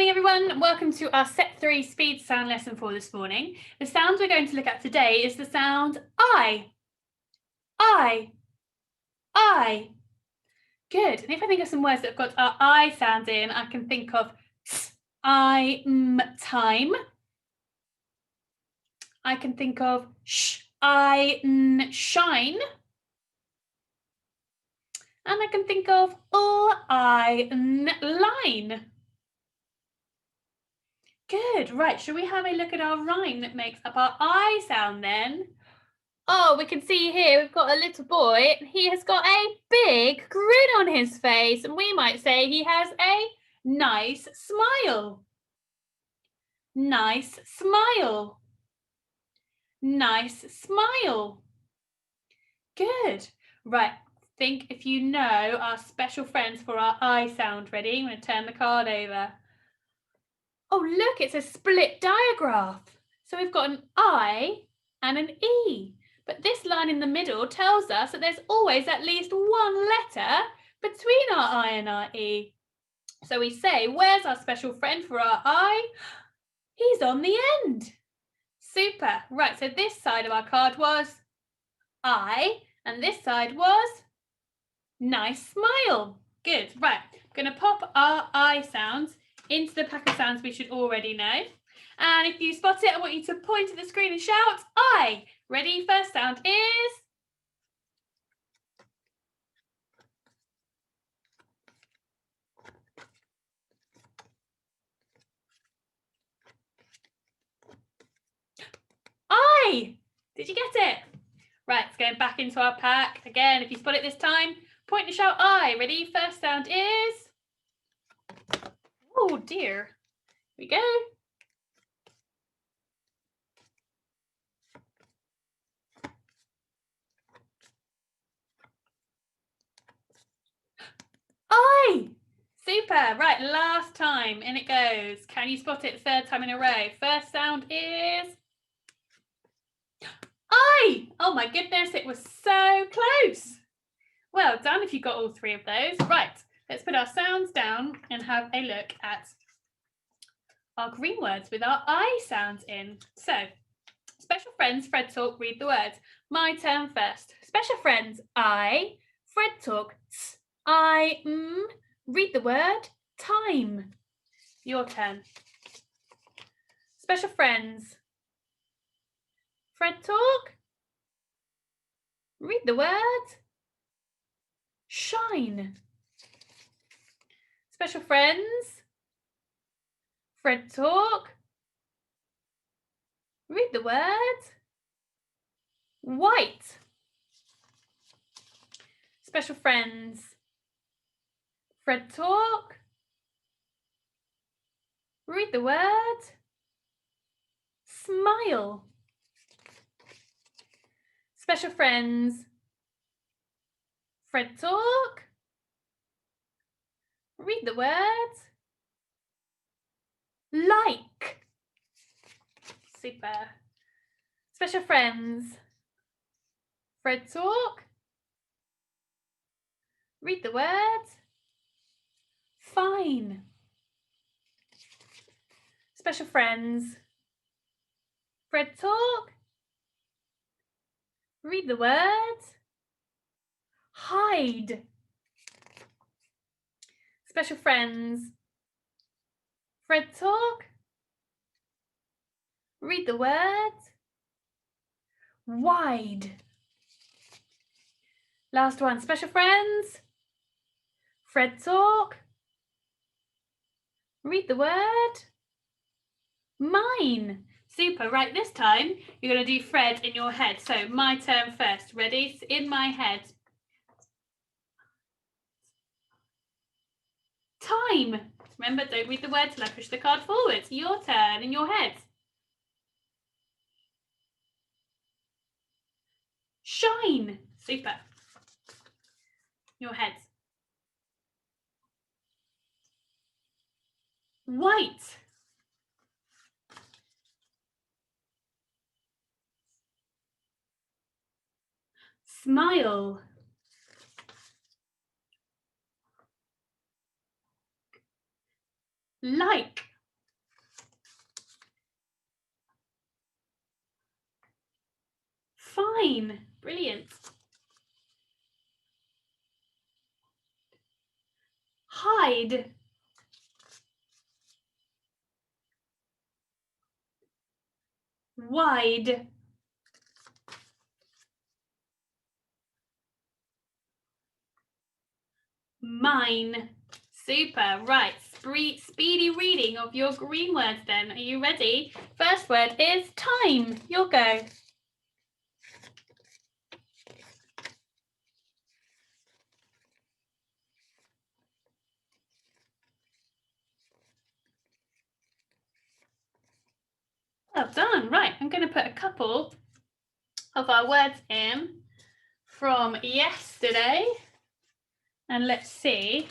morning, everyone. Welcome to our Set 3 speed sound lesson for this morning. The sound we're going to look at today is the sound I. Good. And if I think of some words that have got our I sound in, I can think of time. I can think of shine. And I can think of line. Good, right, shall we have a look at our rhyme that makes up our I sound then? Oh, we can see here we've got a little boy. He has got a big grin on his face, and we might say he has a nice smile. Nice smile. Nice smile. Good. Right, think if you know our special friends for our I sound. Ready? I'm going to turn the card over. Oh, look, it's a split diagraph. So we've got an I and an E. But this line in the middle tells us that there's always at least one letter between our I and our E. So we say, where's our special friend for our I? He's on the end. Super. Right, so this side of our card was I, and this side was nice smile. Good. Right, I'm going to pop our I sounds into the pack of sounds we should already know. And if you spot it, I want you to point at the screen and shout, I. Ready? First sound is... I. Did you get it? Right, it's going back into our pack. Again, if you spot it this time, point and shout I. Ready? First sound is... Oh dear. Here we go. I. Super. Right, last time. In it goes. Can you spot it third time in a row? First sound is... I. Oh my goodness, it was so close. Well done if you got all three of those. Right, let's put our sounds down and have a look at our green words with our I sounds in. So, special friends, Fred Talk, read the words. My turn first. Special friends, I. Fred Talk, read the word time. Your turn. Special friends, Fred Talk, read the word shine. Special friends, Fred Talk, read the word white. Special friends, Fred Talk, read the word smile. Special friends, Fred Talk, read the word like. Super. Special friends, Fred Talk, read the word fine. Special friends, Fred Talk, read the word hide. Special friends, Fred Talk, read the word wide. Last one. Special friends, Fred Talk, read the word mine. Super. Right, this time you're going to do Fred in your head. So my turn first. Ready? In my head. Time. Remember, don't read the word till I push the card forward. Your turn in your head. Shine. Super. Your head. White. Smile. Like. Mine. Brilliant. Hide. Wide. Mine. Super. Right. Speedy reading of your green words then. Are you ready? First word is time. You'll go. Well done. Right. I'm going to put a couple of our words in from yesterday. And let's see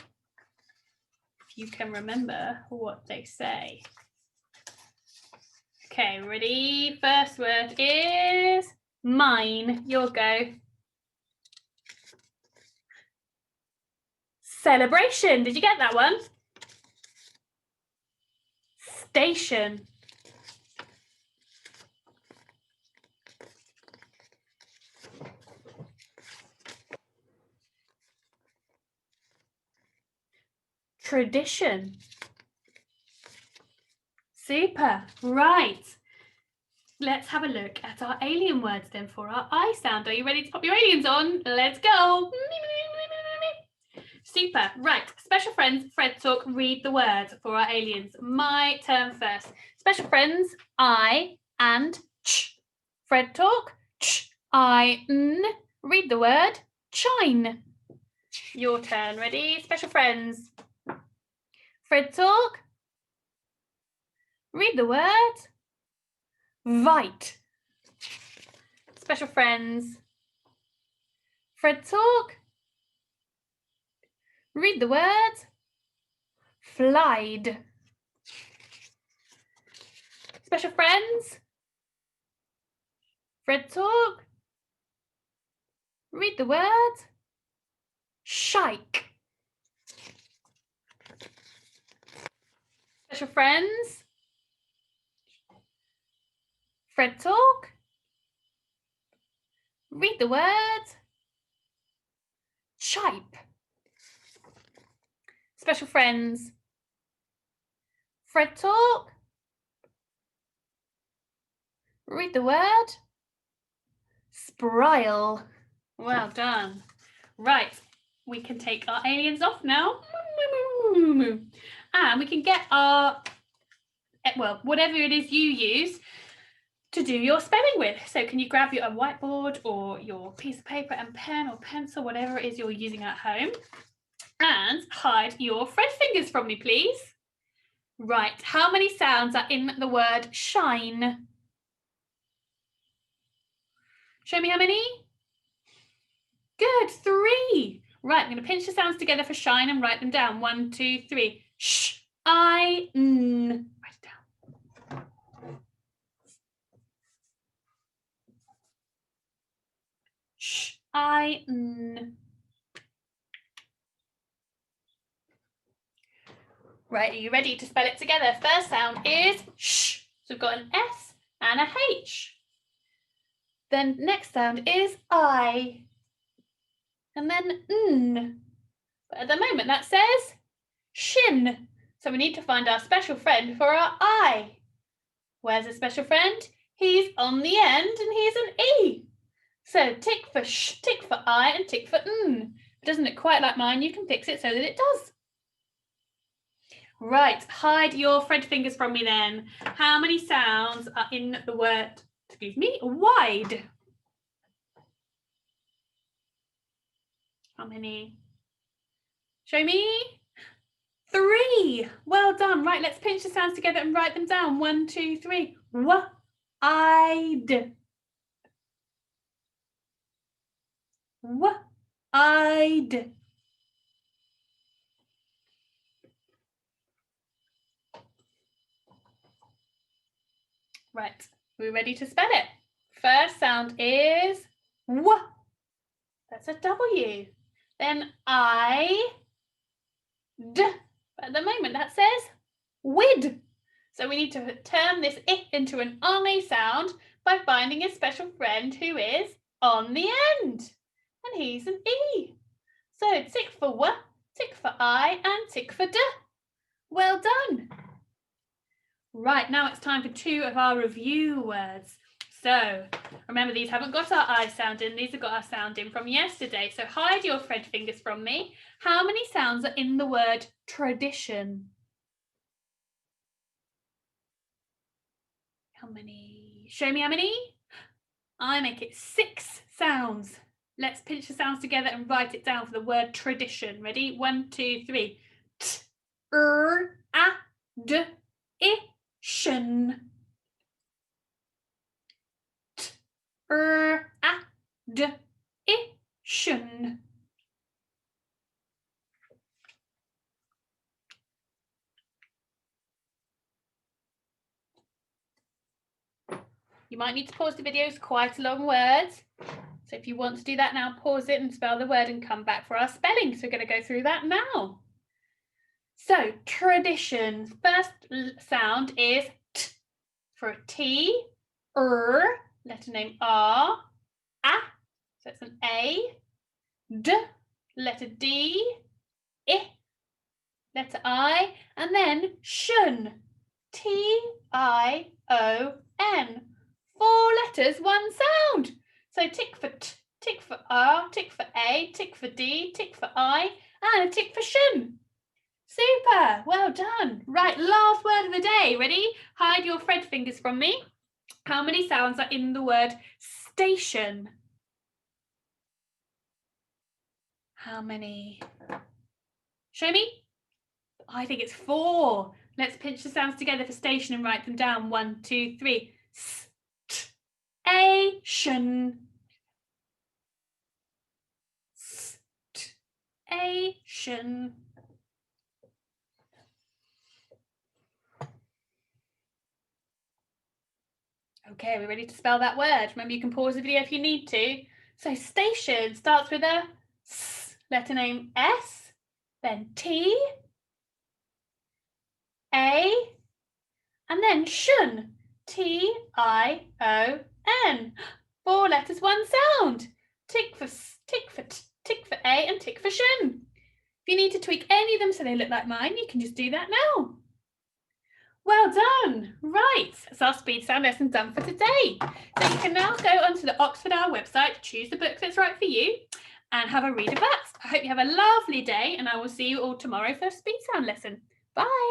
if you can remember what they say. Okay, ready? First word is mine. You'll go. Celebration. Did you get that one? Station. Tradition. Super. Right. Let's have a look at our alien words then for our I sound. Are you ready to pop your aliens on? Let's go. Super. Right. Special friends, Fred Talk, read the words for our aliens. My turn first. Special friends, I and ch. Fred Talk, ch, I, n. Read the word chine. Your turn. Ready? Special friends. Fred Talk. Read the word vite. Special friends. Fred Talk. Read the word flied. Special friends. Fred Talk. Read the word shike. Special friends. Fred Talk. Read the word chipe. Special friends. Fred Talk. Read the word sprile. Well done. Right, we can take our aliens off now. And we can get our, well, whatever it is you use to do your spelling with. So can you grab your whiteboard or your piece of paper and pen or pencil, whatever it is you're using at home, and hide your Fred fingers from me, please. Right, how many sounds are in the word shine? Show me how many. Good, 3. Right, I'm going to pinch the sounds together for shine and write them down. 1, 2, 3. Sh, I, n. Write it down. Sh, I, n. Right, are you ready to spell it together? First sound is sh. So we've got an S and a H. Then next sound is I. And then n. But at the moment that says shin. So we need to find our special friend for our I. Where's a special friend? He's on the end and he's an E. So tick for sh, tick for I, and tick for n. Doesn't it quite like mine? You can fix it so that it does. Right, hide your Fred fingers from me then. How many sounds are in the word, excuse me, wide? How many? Show me. 3. Well done. Right, let's pinch the sounds together and write them down. 1, 2, 3. W-ide. W-ide. Right, we're ready to spell it. First sound is W. That's a W. Then I, D. But at the moment that says wid. So we need to turn this I into an I sound by finding a special friend who is on the end. And he's an E. So tick for W, tick for I, and tick for D. Well done. Right, now it's time for 2 of our review words. So remember, these haven't got our I sound in, these have got our sound in from yesterday. So hide your Fred fingers from me. How many sounds are in the word tradition? How many? Show me how many. I make it 6 sounds. Let's pinch the sounds together and write it down for the word tradition. Ready? 1, 2, 3. T, a, d, I, tion. T, a, d, I, tion. You might need to pause the video, it's quite a long word. So if you want to do that now, pause it and spell the word and come back for our spelling. So we're going to go through that now. So tradition, first sound is T for a T, letter name R, A, so it's an A, D, letter D, I, letter I, and then shun, T-I-O-N. 4 letters, 1 sound. So tick for T, tick for R, tick for A, tick for D, tick for I, and a tick for shun. Super, well done. Right, last word of the day. Ready? Hide your Fred fingers from me. How many sounds are in the word station? How many? Show me. I think it's 4. Let's pinch the sounds together for station and write them down. 1, 2, 3. Station. Station. Okay, we're ready to spell that word. Remember, you can pause the video if you need to. So station starts with a S, letter name S, then T, A, and then shun, T-I-O-N. 4 letters, 1 sound. Tick for A, and tick for shun. If you need to tweak any of them so they look like mine, you can just do that now. Well done. Right, so our speed sound lesson done for today. So you can now go onto the Oxford Hour website, choose the book that's right for you, and have a read of that. I hope you have a lovely day, and I will see you all tomorrow for a speed sound lesson. Bye.